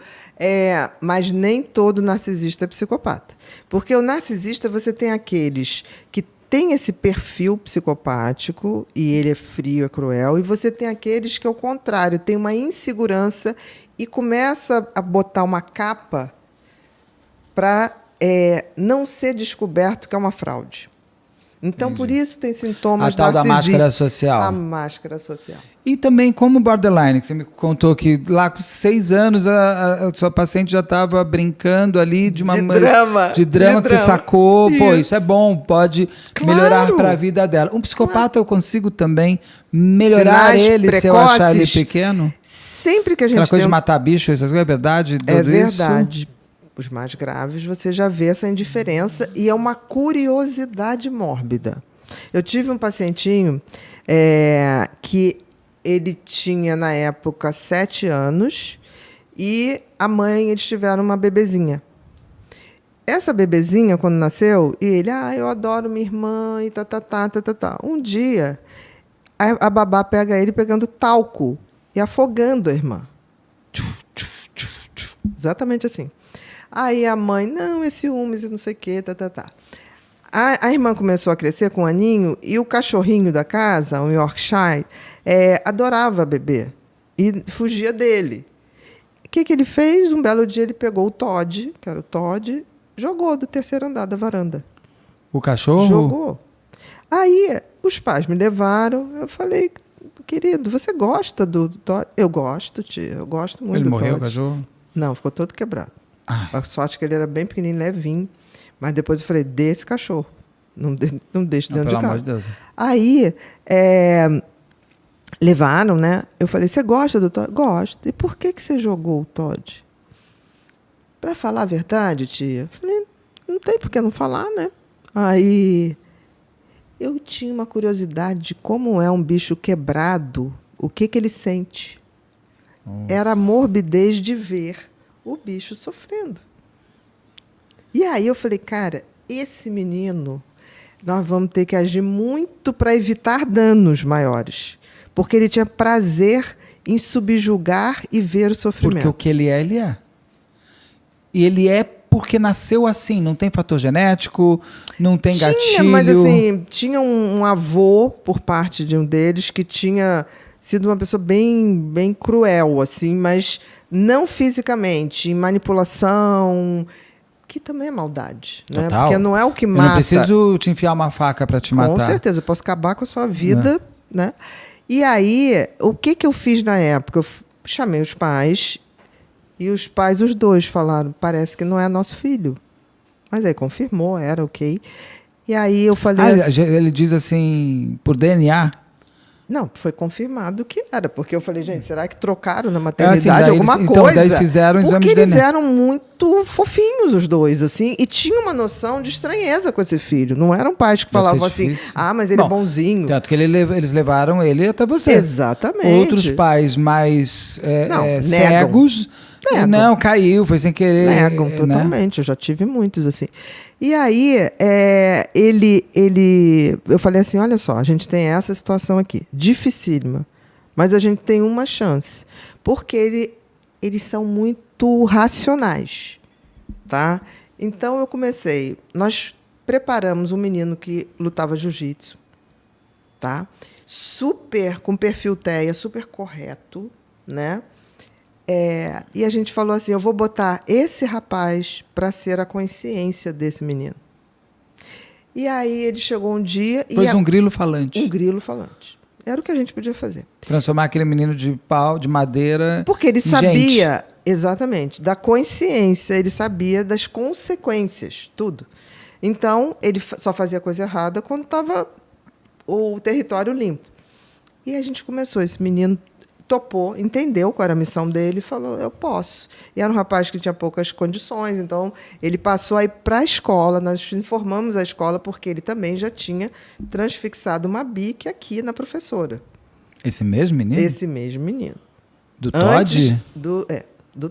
Mas nem todo narcisista é psicopata. Porque o narcisista, você tem aqueles que tem esse perfil psicopático e ele é frio, é cruel, e você tem aqueles que, ao contrário, tem uma insegurança e começa a botar uma capa para não ser descoberto que é uma fraude. Então, Entendi. por isso tem sintomas A tal da máscara narcisistas. social. A máscara social. E também como borderline, que você me contou que lá com 6 anos a sua paciente já estava brincando ali de uma De drama que você sacou. Pô, Isso. isso é bom, pode Claro. melhorar para a vida dela. Um psicopata eu consigo também melhorar Sinais ele se eu achar ele precoces. pequeno? Sempre que a gente Aquela coisa tem de matar bicho, essas coisas, é verdade? É Tudo verdade. Os mais graves, você já vê essa indiferença e é uma curiosidade mórbida. Eu tive um pacientinho que ele tinha, na época, 7 anos e a mãe, eles tiveram uma bebezinha. Essa bebezinha, quando nasceu, e ele, eu adoro minha irmã e tá. Um dia, a babá pega ele pegando talco e afogando a irmã. Exatamente assim. Aí a mãe, não, esse ciúmes e não sei o quê, tá. A irmã começou a crescer com um aninho e o cachorrinho da casa, o Yorkshire, adorava beber e fugia dele. O que ele fez? Um belo dia ele pegou o Todd, que era o Todd, jogou do 3º andar da varanda. O cachorro? Jogou. Aí os pais me levaram, eu falei, querido, você gosta do Todd? Eu gosto, tia, eu gosto muito do Todd. Ele morreu, o cachorro? Não, ficou todo quebrado. Ai. A sorte que ele era bem pequenininho, levinho. Mas depois eu falei, dê esse cachorro. Não deixe dentro de casa. Pelo amor de Deus. Aí, levaram, né? Eu falei, você gosta do Todd? Gosto. E por que você jogou o Todd? Para falar a verdade, tia. Eu falei, não tem por que não falar, né? Aí, eu tinha uma curiosidade de como é um bicho quebrado, o que ele sente. Nossa. Era a morbidez de ver o bicho sofrendo. E aí eu falei, cara, esse menino, nós vamos ter que agir muito para evitar danos maiores. Porque ele tinha prazer em subjugar e ver o sofrimento. Porque o que ele é. E ele é porque nasceu assim, não tem fator genético, não tem gatilho. Mas assim, tinha um avô, por parte de um deles, que tinha sido uma pessoa bem, bem cruel, assim, mas não fisicamente, em manipulação, que também é maldade, né? Total. Porque não é o que Eu mata. não preciso te enfiar uma faca para te matar. Com certeza, eu posso acabar com a sua vida, né? E aí, o que eu fiz na época? Eu chamei os pais e os pais, os dois, falaram, parece que não é nosso filho. Mas aí confirmou, era ok. E aí eu falei assim, ele diz assim, por DNA? não, foi confirmado que era, porque eu falei, gente, será que trocaram na maternidade daí alguma eles, coisa? Então, daí fizeram exame porque de eles DNA. eram muito fofinhos, os dois, assim, e tinham uma noção de estranheza com esse filho. Não eram pais que Deve ser falavam assim, difícil. mas ele Bom, é bonzinho. Tanto que eles levaram ele até você. Exatamente. Outros pais mais Não, cegos, Negam. não, caiu, foi sem querer. Negam né? totalmente, eu já tive muitos, assim. E aí, eu falei assim, olha só, a gente tem essa situação aqui, dificílima, mas a gente tem uma chance, porque eles são muito racionais, tá? Então, nós preparamos um menino que lutava jiu-jitsu, tá? Super, com perfil TEA, super correto, né? E a gente falou assim, eu vou botar esse rapaz para ser a consciência desse menino. E aí ele chegou um dia... Pôs um grilo falante. Um grilo falante. Era o que a gente podia fazer. Transformar aquele menino de pau, de madeira... Porque ele em sabia, gente. exatamente, da consciência, ele sabia das consequências, tudo. Então, ele só fazia coisa errada quando estava o território limpo. E a gente começou, esse menino topou, entendeu qual era a missão dele e falou, eu posso. E era um rapaz que tinha poucas condições, então ele passou a ir para a escola, nós informamos a escola porque ele também já tinha transfixado uma bique aqui na professora. Esse mesmo menino? Esse mesmo menino. Do Todd? Do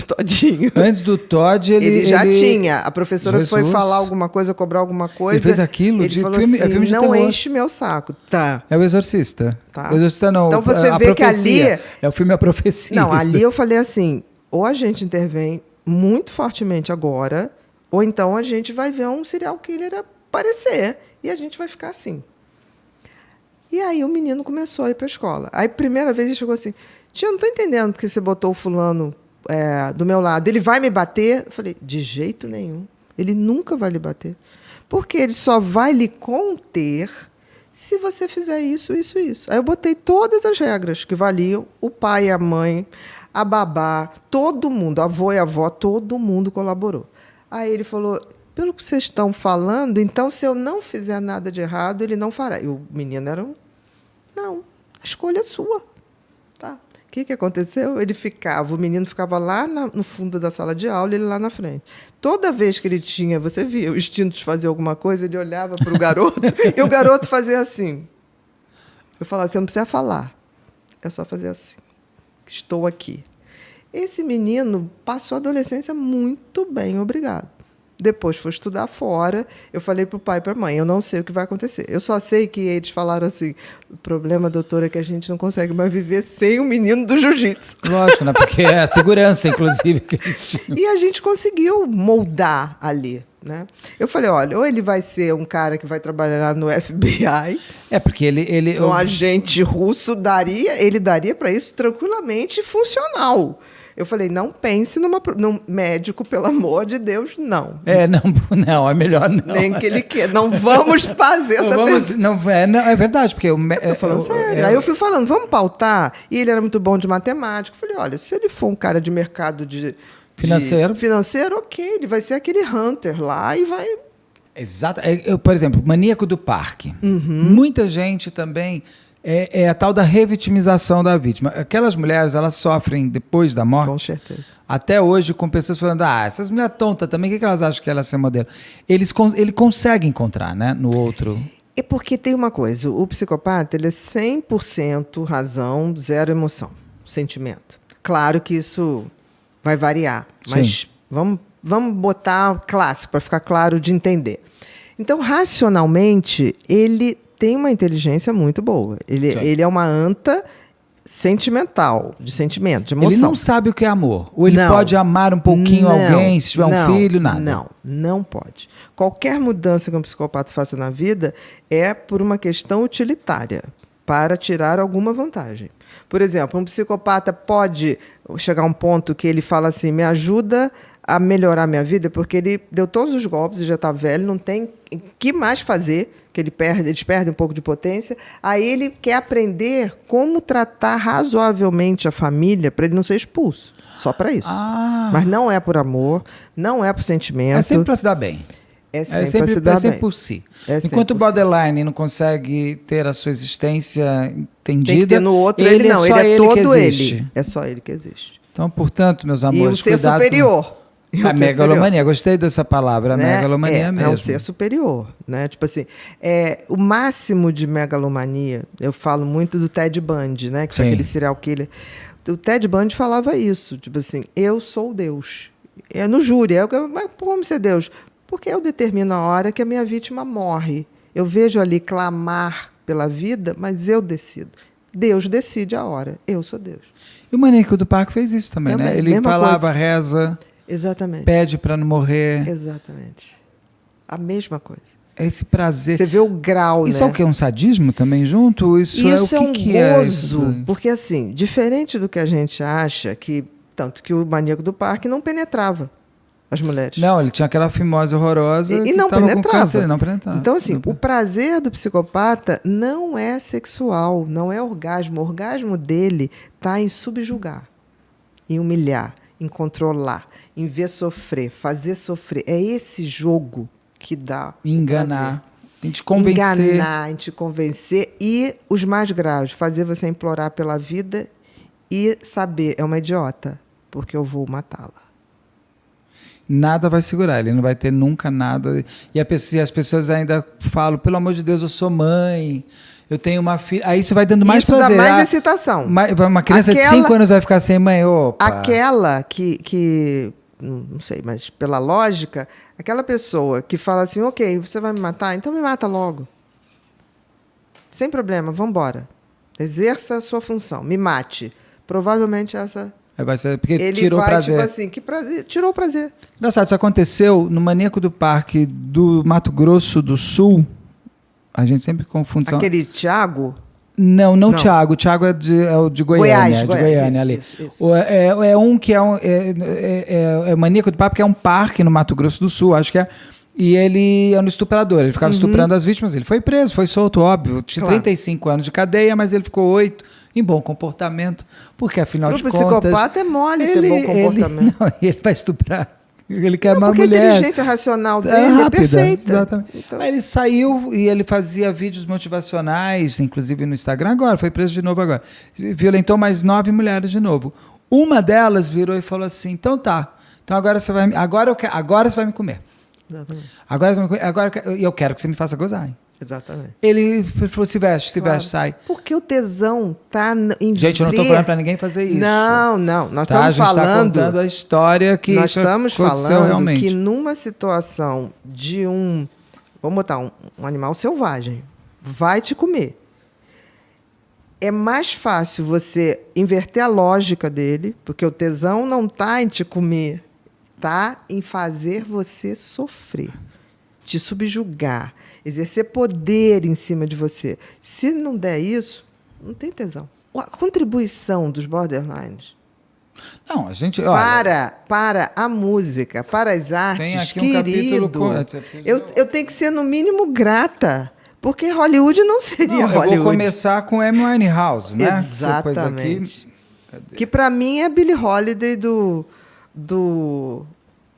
Todinho. Antes do Todd, ele já tinha. A professora Jesus. foi falar alguma coisa, cobrar alguma coisa. Ele fez aquilo? Ele falou filme, assim, filme de não terror. enche meu saco. Tá. É o Exorcista. Tá. O Exorcista não. Então você a vê que profecia. ali... É o filme A Profecia. Não, ali eu falei assim, ou a gente intervém muito fortemente agora, ou então a gente vai ver um serial killer aparecer e a gente vai ficar assim. E aí o menino começou a ir para a escola. Aí, primeira vez, ele chegou assim, tia, eu não estou entendendo porque você botou o fulano do meu lado. Ele vai me bater? Eu falei, de jeito nenhum. Ele nunca vai lhe bater. Porque ele só vai lhe conter se você fizer isso, isso, isso. Aí eu botei todas as regras que valiam, o pai e a mãe, a babá, todo mundo, avô e avó, todo mundo colaborou. Aí ele falou, pelo que vocês estão falando, então se eu não fizer nada de errado, ele não fará. E o menino era não, a escolha é sua. Tá. O que aconteceu? O menino ficava lá no fundo da sala de aula, ele lá na frente. Toda vez que ele tinha, você via o instinto de fazer alguma coisa, ele olhava para o garoto e o garoto fazia assim. Eu falava, você não precisa falar, é só fazer assim. Estou aqui. Esse menino passou a adolescência muito bem, obrigado. Depois foi estudar fora. Eu falei para o pai e para a mãe, eu não sei o que vai acontecer. Eu só sei que eles falaram assim, o problema, doutora, é que a gente não consegue mais viver sem o menino do jiu-jitsu. Lógico, né? Porque é a segurança, inclusive, que eles tinham. E a gente conseguiu moldar ali, né? Eu falei, olha, ou ele vai ser um cara que vai trabalhar no FBI... Porque ele um agente russo ele daria para isso tranquilamente funcional. Eu falei, não pense num médico, pelo amor de Deus, não. Não, é melhor não. Nem que ele queira. Não vamos fazer essa é verdade, porque... Estou falando sério. Aí eu fui falando, vamos pautar? E ele era muito bom de matemática. Eu falei, olha, se ele for um cara de mercado financeiro, ok, ele vai ser aquele hunter lá e vai... Exato. Por exemplo, Maníaco do Parque. Muita gente também... É a tal da revitimização da vítima. Aquelas mulheres, elas sofrem depois da morte. Com certeza. Até hoje, com pessoas falando, essas mulheres tontas também, o que elas acham que ela é ser modelo? Ele consegue encontrar, né, no outro. É porque tem uma coisa, o psicopata, ele é 100% razão, 0 emoção, sentimento. Claro que isso vai variar, mas vamos botar clássico, para ficar claro de entender. Então, racionalmente, ele tem uma inteligência muito boa. Ele é uma anta sentimental, de sentimento, de emoção. Ele não sabe o que é amor. Ou ele pode amar um pouquinho alguém, se tiver um filho, nada. Não pode. Qualquer mudança que um psicopata faça na vida é por uma questão utilitária, para tirar alguma vantagem. Por exemplo, um psicopata pode chegar a um ponto que ele fala assim, me ajuda a melhorar minha vida, porque ele deu todos os golpes e já está velho, não tem o que mais fazer, que eles perdem um pouco de potência. Aí ele quer aprender como tratar razoavelmente a família para ele não ser expulso. Só para isso. Mas não é por amor, não é por sentimento. É sempre para se dar bem. É sempre se dar bem. Por si. Enquanto o borderline não consegue ter a sua existência entendida... Tem que ter no outro, ele não. Ele é todo ele. É só ele que existe. Então, portanto, meus amores... E o ser superior. A megalomania, gostei dessa palavra, né? Megalomania mesmo. É um ser superior, né? Tipo assim, o máximo de megalomania, eu falo muito do Ted Bundy, né? Que foi aquele serial killer. O Ted Bundy falava isso, tipo assim, eu sou Deus. É no júri, mas como ser Deus? Porque eu determino a hora que a minha vítima morre. Eu vejo ali clamar pela vida, mas eu decido. Deus decide a hora, eu sou Deus. E o Maníaco do Parque fez isso também, né? Ele falava, reza... Exatamente. Pede para não morrer. Exatamente. A mesma coisa. Esse prazer. Você vê o grau, isso né? é o quê? Um sadismo também junto? Isso é o que, um que gozo, é? Porque, assim, diferente do que a gente acha, tanto que o Maníaco do Parque não penetrava as mulheres. Não, ele tinha aquela fimose horrorosa e não penetrava. Ele não penetrava. Então, assim, o prazer do psicopata não é sexual, não é orgasmo. O orgasmo dele está em subjugar, em humilhar, em controlar, em ver sofrer, fazer sofrer. É esse jogo que dá enganar, em te convencer. Enganar, em te convencer. E os mais graves, fazer você implorar pela vida e saber, é uma idiota, porque eu vou matá-la. Nada vai segurar, ele não vai ter nunca nada. E as pessoas ainda falam, pelo amor de Deus, eu sou mãe... Eu tenho uma filha... Aí isso vai dando mais prazer. Isso dá mais excitação. Uma criança de 5 anos vai ficar sem mãe. Opa. Aquela que... Não sei, mas pela lógica... Aquela pessoa que fala assim... Ok, você vai me matar? Então me mata logo. Sem problema, vamos embora. Exerça a sua função. Me mate. Provavelmente essa... Vai ser porque ele tirou o prazer. Tipo assim, que prazer? Tirou o prazer. Engraçado, isso aconteceu no Maníaco do Parque do Mato Grosso do Sul... A gente sempre confunde. Aquele Thiago? Não. Thiago. Thiago é o de Goiânia. Goiânia ali. Isso. É um que é Maníaco do Parque, que é um parque no Mato Grosso do Sul, acho que é. E ele era um estuprador, ele ficava estuprando as vítimas, ele foi preso, foi solto, óbvio, tinha 35 anos de cadeia, mas ele ficou 8 em bom comportamento, porque afinal de contas... O psicopata é mole ter bom comportamento. Ele vai estuprar, ele quer uma porque mulher... a inteligência racional dele é perfeita. Exatamente. Então... Aí ele saiu e ele fazia vídeos motivacionais, inclusive no Instagram agora, foi preso de novo agora. Violentou mais 9 mulheres de novo. Uma delas virou e falou assim, então tá, então agora você vai me comer. Exatamente. Agora eu quero que você me faça gozar. Hein? Exatamente. Ele falou, se veste, sai. Porque o tesão tá em Gente, eu não estou falando para ninguém fazer isso. Não. Nós estamos falando... Tá contando a história que nós estamos falando realmente. Que numa situação de vamos botar um animal selvagem, vai te comer. É mais fácil você inverter a lógica dele, porque o tesão não está em te comer, está em fazer você sofrer, te subjugar, exercer poder em cima de você. Se não der isso, não tem tesão. A contribuição dos borderlines não, a gente... Olha, para a música, para as artes, tem aqui querido, capítulo eu tenho que ser, no mínimo, grata. Porque Hollywood não seria Hollywood. Eu vou começar com Amy Winehouse, né? Exatamente. Que para mim é Billie Holiday do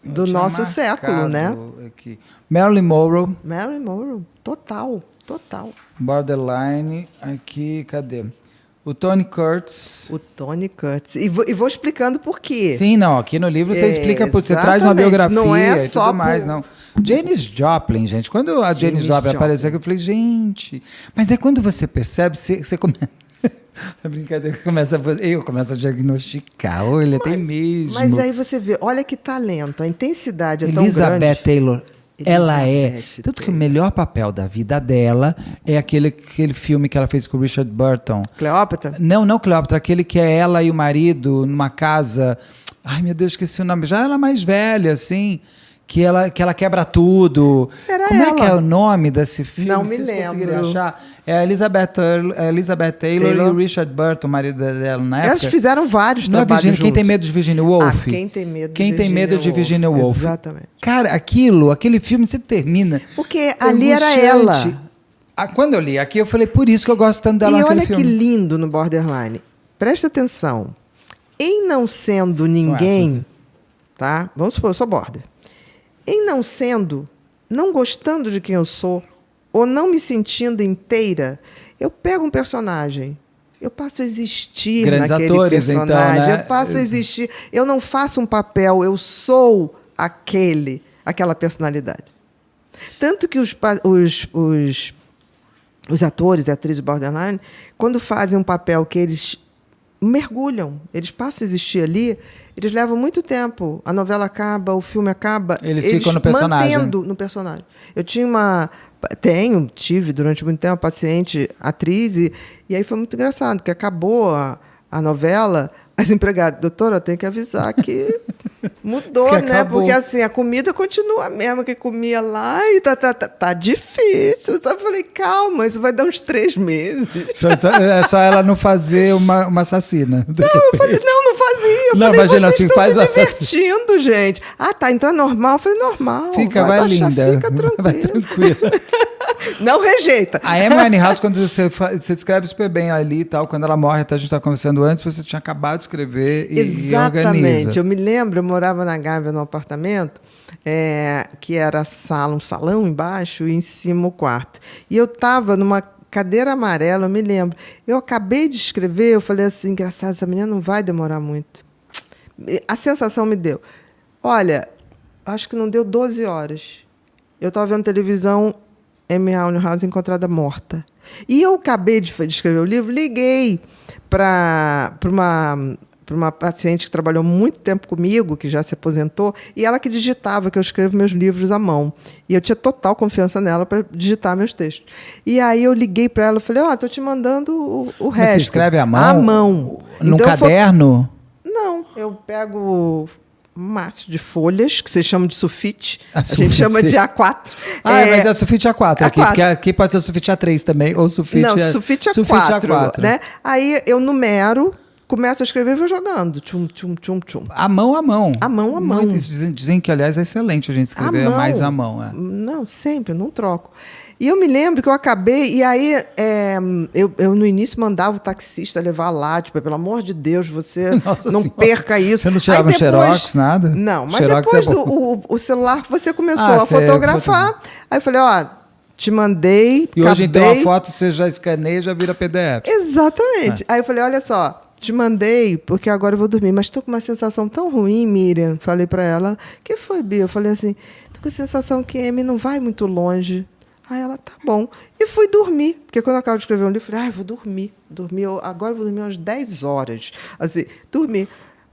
nosso século, né? Aqui. Marilyn Monroe. Marilyn Monroe, total. Borderline, aqui, cadê? O Tony Curtis. E vou explicando por quê. Sim, não, aqui no livro você explica, você traz uma biografia não é e só tudo mais, não. Janis Joplin, gente, quando a Janis Joplin apareceu, eu falei, gente, mas é quando você percebe, você começa... A brincadeira eu começo a diagnosticar, olha, tem mesmo. Mas aí você vê, olha que talento, a intensidade é tão grande. Elizabeth Taylor. Ela é. Tanto que o melhor papel da vida dela é aquele filme que ela fez com o Richard Burton. Cleópatra? Não Cleópatra, aquele que é ela e o marido numa casa. Ai, meu Deus, esqueci o nome. Já ela mais velha, assim. Que ela quebra tudo. Como é que é o nome desse filme? Não me lembro. Achar. É a Elizabeth Taylor e o Richard Burton, o marido dela na época. Elas fizeram vários trabalhos juntos. Quem tem medo de Virginia Woolf? Quem tem medo de Virginia Woolf. Exatamente. Cara, aquele filme você termina. Porque ali era ela. Quando eu li aqui, eu falei, por isso que eu gosto tanto dela naquele filme. E olha que lindo no Borderline. Presta atenção. Em não sendo ninguém, tá? Vamos supor, eu sou border. Em não gostando de quem eu sou, ou não me sentindo inteira, eu pego um personagem, eu passo a existir naquele personagem, então, né? Eu passo a existir, eu não faço um papel, eu sou aquela personalidade. Tanto que os atores e atrizes borderline, quando fazem um papel que eles mergulham, eles passam a existir ali, eles levam muito tempo. A novela acaba, o filme acaba. Eles ficam no personagem. Mantendo no personagem. Eu tive durante muito tempo uma paciente, atriz, e aí foi muito engraçado, porque acabou a novela, as empregadas, doutora, eu tenho que avisar que mudou, que né? Acabou. Porque assim, a comida continua a mesma que comia lá e tá difícil. Eu falei, calma, isso vai dar uns 3 meses. É só ela não fazer uma assassina. Não, eu falei, não fazia. Eu falei, imagina vocês assim, estão se divertindo, gente. Ah, tá, então é normal? Eu falei, normal. Vai baixar, linda. Fica tranquilo. Vai tranquilo. Não rejeita. A Amy Winehouse, quando você descreve super bem ali e tal, quando ela morre, até a gente estava conversando antes, você tinha acabado de escrever e organiza. Exatamente. Eu me lembro, eu morava na Gávea, num apartamento, que era um salão embaixo e em cima o quarto. E eu estava numa cadeira amarela, eu me lembro. Eu acabei de escrever, eu falei assim, engraçado, essa menina não vai demorar muito. A sensação me deu. Olha, acho que não deu 12 horas. Eu estava vendo televisão, Amy Winehouse encontrada morta. E eu acabei de escrever o livro, liguei para uma paciente que trabalhou muito tempo comigo, que já se aposentou, e ela que digitava, que eu escrevo meus livros à mão. E eu tinha total confiança nela para digitar meus textos. E aí eu liguei para ela e falei, estou te mandando o resto. Você escreve à mão? À mão. Num então, caderno? Não, eu pego um maço de folhas, que vocês chamam de sulfite. A gente chama de A4. Mas é sulfite A4 aqui, porque aqui pode ser sulfite A3 também, ou sulfite... Não, sulfite A4. Né? Aí eu numero começo a escrever e vou jogando. Tchum, tchum, tchum, tchum. A mão. A mão. Muitos dizem que, aliás, é excelente a gente escrever mais à mão. Não, sempre, não troco. E eu me lembro que eu acabei, e aí eu no início mandava o taxista levar lá, tipo, pelo amor de Deus, você não perca isso. Você não tirava depois, xerox, nada? Não, mas xerox depois o celular você começou a fotografar. Aí eu falei, ó, te mandei, e hoje então a foto você já escaneia e já vira PDF. Exatamente. Aí eu falei, olha só, te mandei porque agora eu vou dormir, mas estou com uma sensação tão ruim, Miriam. Falei para ela, que foi, Bia? Eu falei assim, tô com a sensação que a Amy não vai muito longe. Aí ela, tá bom. E fui dormir. Porque quando eu acabo de escrever um livro, eu falei, vou dormir. Agora eu vou dormir umas 10 horas. Assim, dormir.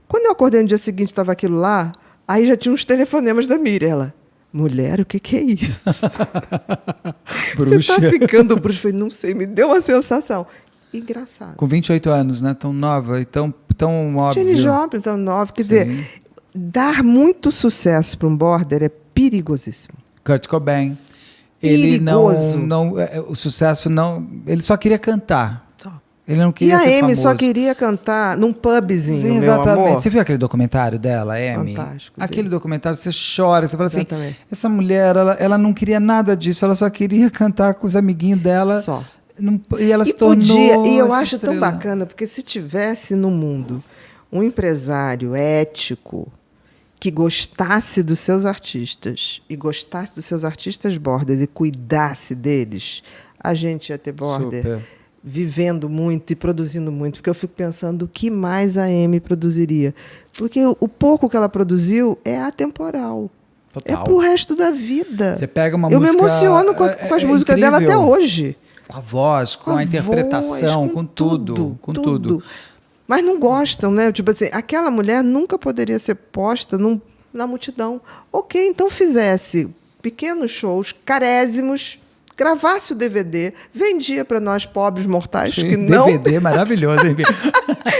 Quando eu acordei no dia seguinte, estava aquilo lá, aí já tinha uns telefonemas da Miriam. Ela, mulher, o que é isso? Bruxa. Você tá ficando bruxa? Eu falei, não sei, me deu uma sensação. Engraçado. Com 28 anos, né? Tão nova e tão óbvio. Jenny Joplin, tão nova. Quer dizer, dar muito sucesso para um border é perigosíssimo. Kurt Cobain. Perigoso. Ele não, o sucesso não... Ele só queria cantar. Só. Ele não queria ser famoso. E a Amy só queria cantar num pubzinho, sim, meu exatamente. amor. Você viu aquele documentário dela, Amy? Fantástico. Aquele documentário, você chora, você fala exatamente. Assim, essa mulher, ela não queria nada disso, ela só queria cantar com os amiguinhos dela. Só. E ela se tornou E eu acho estrela. tão bacana, porque se tivesse no mundo um empresário ético que gostasse dos seus artistas e gostasse dos seus artistas borders e cuidasse deles, a gente ia ter border Super. Vivendo muito e produzindo muito. Porque eu fico pensando o que mais a Amy produziria. Porque o pouco que ela produziu é atemporal. Total. É pro resto da vida. Você pega uma eu música... me emociono com as músicas incrível. dela até hoje. Com a voz, com a interpretação, voz, com tudo. Mas não gostam, né? Tipo assim, aquela mulher nunca poderia ser posta na multidão. Ok, então fizesse pequenos shows, carésimos, gravasse o DVD, vendia para nós pobres mortais que não... DVD maravilhoso, hein?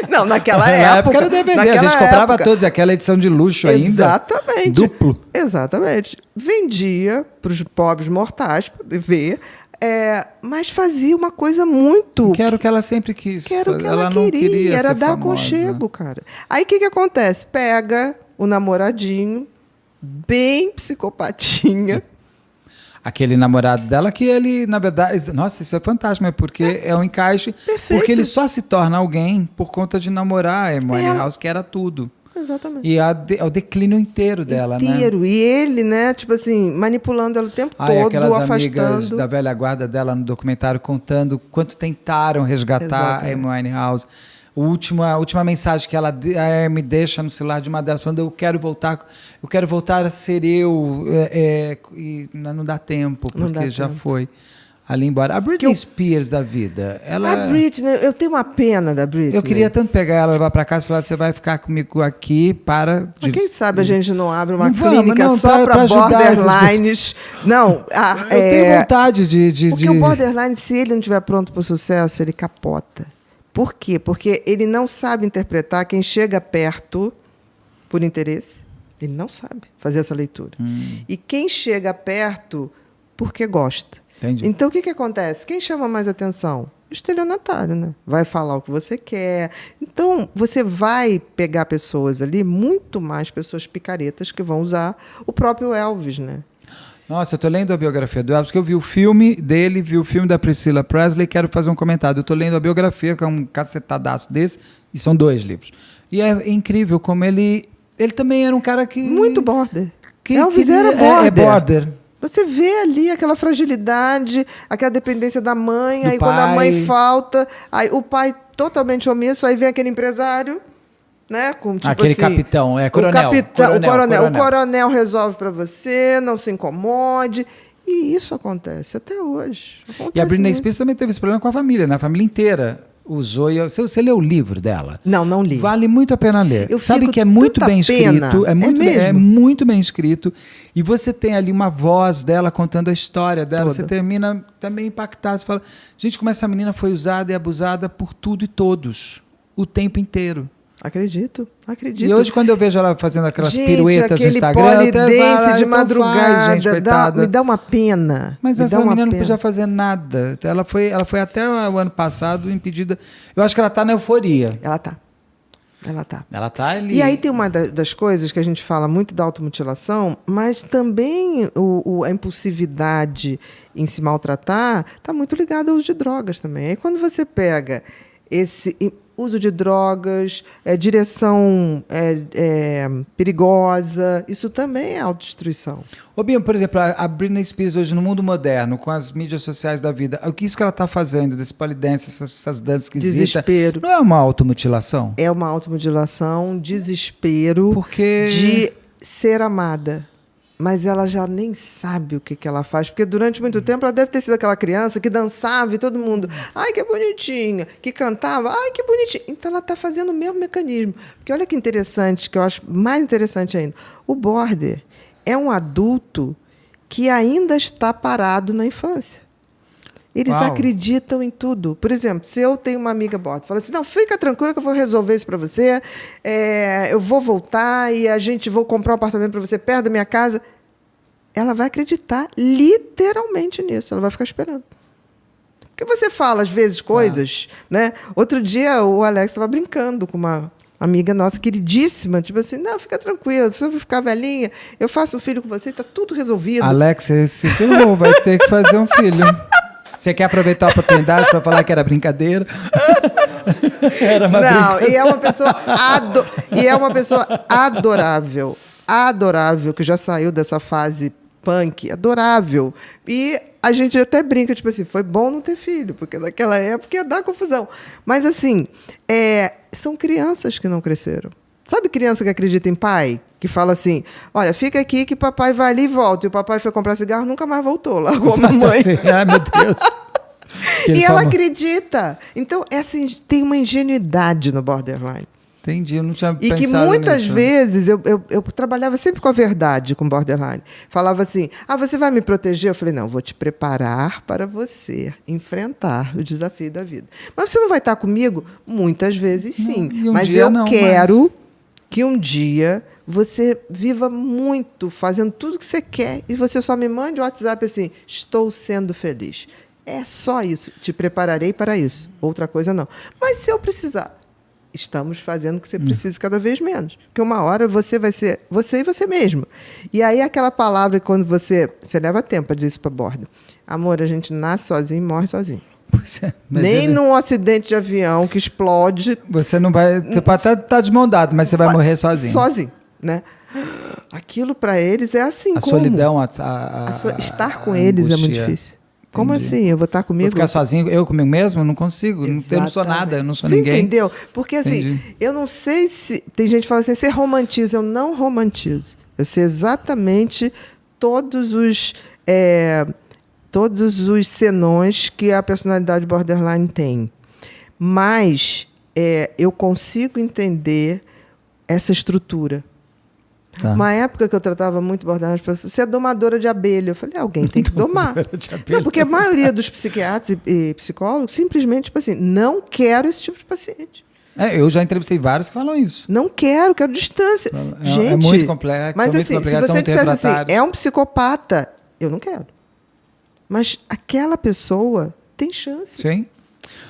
Não, naquela Na época era DVD, a gente comprava todos, aquela edição de luxo ainda. Exatamente. Duplo. Exatamente. Vendia para os pobres mortais poder ver... mas fazia uma coisa muito... Que era o que ela sempre quis. Que era o que ela não queria era ser dar famosa. aconchego, cara. Aí o que acontece? Pega o namoradinho, bem psicopatinha. Aquele namorado dela que ele, na verdade... Nossa, isso é fantástico, mas porque é um encaixe... Perfeito. Porque ele só se torna alguém por conta de namorar a Amy Winehouse, que era tudo. Exatamente. E o declínio inteiro dela, né? Inteiro. E ele, né, tipo assim, manipulando ela o tempo todo, aquelas afastando. amigas da velha guarda dela no documentário contando quanto tentaram resgatar a Amy Winehouse. A última mensagem que ela me deixa no celular de uma delas, falando, eu quero voltar a ser eu. E não dá tempo, porque já foi ali embora. A Britney Spears da vida. A Britney, eu tenho uma pena da Britney. Eu queria tanto pegar ela, levar para casa e falar, você vai ficar comigo aqui para... Mas quem sabe a gente não abre uma clínica só para borderlines. Não, eu tenho vontade de... Porque o borderline, se ele não estiver pronto para o sucesso, ele capota. Por quê? Porque ele não sabe interpretar quem chega perto por interesse. Ele não sabe fazer essa leitura. E quem chega perto porque gosta. Entendi. Então, o que acontece? Quem chama mais atenção? O estelionatário, né? Vai falar o que você quer. Então, você vai pegar pessoas ali, muito mais pessoas picaretas que vão usar o próprio Elvis, né? Nossa, eu estou lendo a biografia do Elvis, porque eu vi o filme dele, vi o filme da Priscilla Presley, quero fazer um comentário. Eu estou lendo a biografia, que é um cacetadaço desse, e são 2 livros. E é incrível como ele também era um cara que... Muito border. Elvis era border. É border. Você vê ali aquela fragilidade, aquela dependência da mãe, aí pai. Quando a mãe falta, aí o pai totalmente omisso, aí vem aquele empresário, né? Com, tipo aquele assim, capitão, coronel. O coronel resolve para você, não se incomode. E isso acontece até hoje. E a Britney Spears também teve esse problema com a família, né? A família inteira usou. Você leu o livro dela? Não li. Vale muito a pena ler. Eu Sabe fico que é muito bem escrito. É mesmo? muito bem escrito. E você tem ali uma voz dela contando a história dela. Toda. Você termina também impactado. Você fala, gente, como essa menina foi usada e abusada por tudo e todos. O tempo inteiro. Acredito. E hoje, quando eu vejo ela fazendo aquelas piruetas no Instagram... Aquele polidense de madrugada, me dá uma pena. Mas essa menina não podia fazer nada. Ela foi até o ano passado impedida... Eu acho que ela está na euforia. Ela está. Ela tá. Ela tá ali. E aí tem uma das coisas que a gente fala muito da automutilação, mas também a impulsividade em se maltratar está muito ligada ao uso de drogas também. Aí quando você pega esse uso de drogas, direção perigosa, isso também é autodestruição. Ô, Bia, por exemplo, a Britney Spears hoje no mundo moderno, com as mídias sociais da vida, o que isso que ela está fazendo, desse polydance, essas danças esquisitas, Desespero. não é uma automutilação? É uma automutilação, desespero de ser amada. Mas ela já nem sabe o que ela faz, porque durante muito tempo ela deve ter sido aquela criança que dançava e todo mundo, ai, que bonitinha, que cantava, ai, que bonitinha. Então ela está fazendo o mesmo mecanismo. Porque olha que interessante, que eu acho mais interessante ainda, o border é um adulto que ainda está parado na infância. Eles acreditam em tudo. Por exemplo, se eu tenho uma amiga border, fala assim, não, fica tranquila que eu vou resolver isso para você, eu vou voltar e vou comprar um apartamento para você perto da minha casa. Ela vai acreditar literalmente nisso. Ela vai ficar esperando. Porque você fala, às vezes, coisas, né? Outro dia, o Alex estava brincando com uma amiga nossa, queridíssima, tipo assim, não, fica tranquila, se você ficar velhinha, eu faço um filho com você e está tudo resolvido. Alex, você se ferrou, vai ter que fazer um filho. Você quer aproveitar a oportunidade para falar que era brincadeira? Era uma brincadeira. E é uma pessoa adorável. Adorável, que já saiu dessa fase punk. Adorável. E a gente até brinca, tipo assim, foi bom não ter filho, porque naquela época ia dar confusão. Mas, assim, são crianças que não cresceram. Sabe criança que acredita em pai? Que fala assim, olha, fica aqui que papai vai ali e volta. E o papai foi comprar cigarro, nunca mais voltou. Largou a mamãe. Ai, meu Deus. E ela acredita. Então, tem uma ingenuidade no borderline. Entendi, eu não tinha pensado nisso. E que muitas nisso. vezes eu trabalhava sempre com a verdade com borderline. Falava assim, você vai me proteger? Eu falei, não, vou te preparar para você enfrentar o desafio da vida. Mas você não vai estar comigo? Muitas vezes sim. Mas eu quero que um dia você viva muito, fazendo tudo que você quer, e você só me mande um WhatsApp assim, estou sendo feliz. É só isso, te prepararei para isso. Outra coisa não. Mas se eu precisar, estamos fazendo o que você precisa cada vez menos. Porque uma hora você vai ser você e você mesmo. E aí aquela palavra, quando você leva tempo para dizer isso para bordo. Amor, a gente nasce sozinho e morre sozinho. Nem num acidente de avião que explode. Você não vai. Você pode até estar de mão dada, mas você vai morrer sozinho. Sozinho, né? Aquilo para eles é assim. A solidão, estar com eles é muito difícil. Como assim? Eu vou estar comigo? Vou ficar sozinho, eu comigo mesmo? Não consigo. Eu não sou nada, eu não sou ninguém. Você entendeu? Porque assim, eu não sei se... Tem gente que fala assim, você romantiza. Eu não romantizo. Eu sei exatamente todos os senões que a personalidade borderline tem. Mas eu consigo entender essa estrutura. Tá. Uma época que eu tratava muito borderline, você é domadora de abelha. Eu falei, alguém tem que domar. Não, porque a maioria dos psiquiatras e psicólogos simplesmente, tipo assim, não quero esse tipo de paciente. Eu já entrevistei vários que falam isso. Não quero distância. Gente, é muito complexo. Mas assim, se você dissesse assim, é um psicopata, eu não quero. Mas aquela pessoa tem chance. Sim.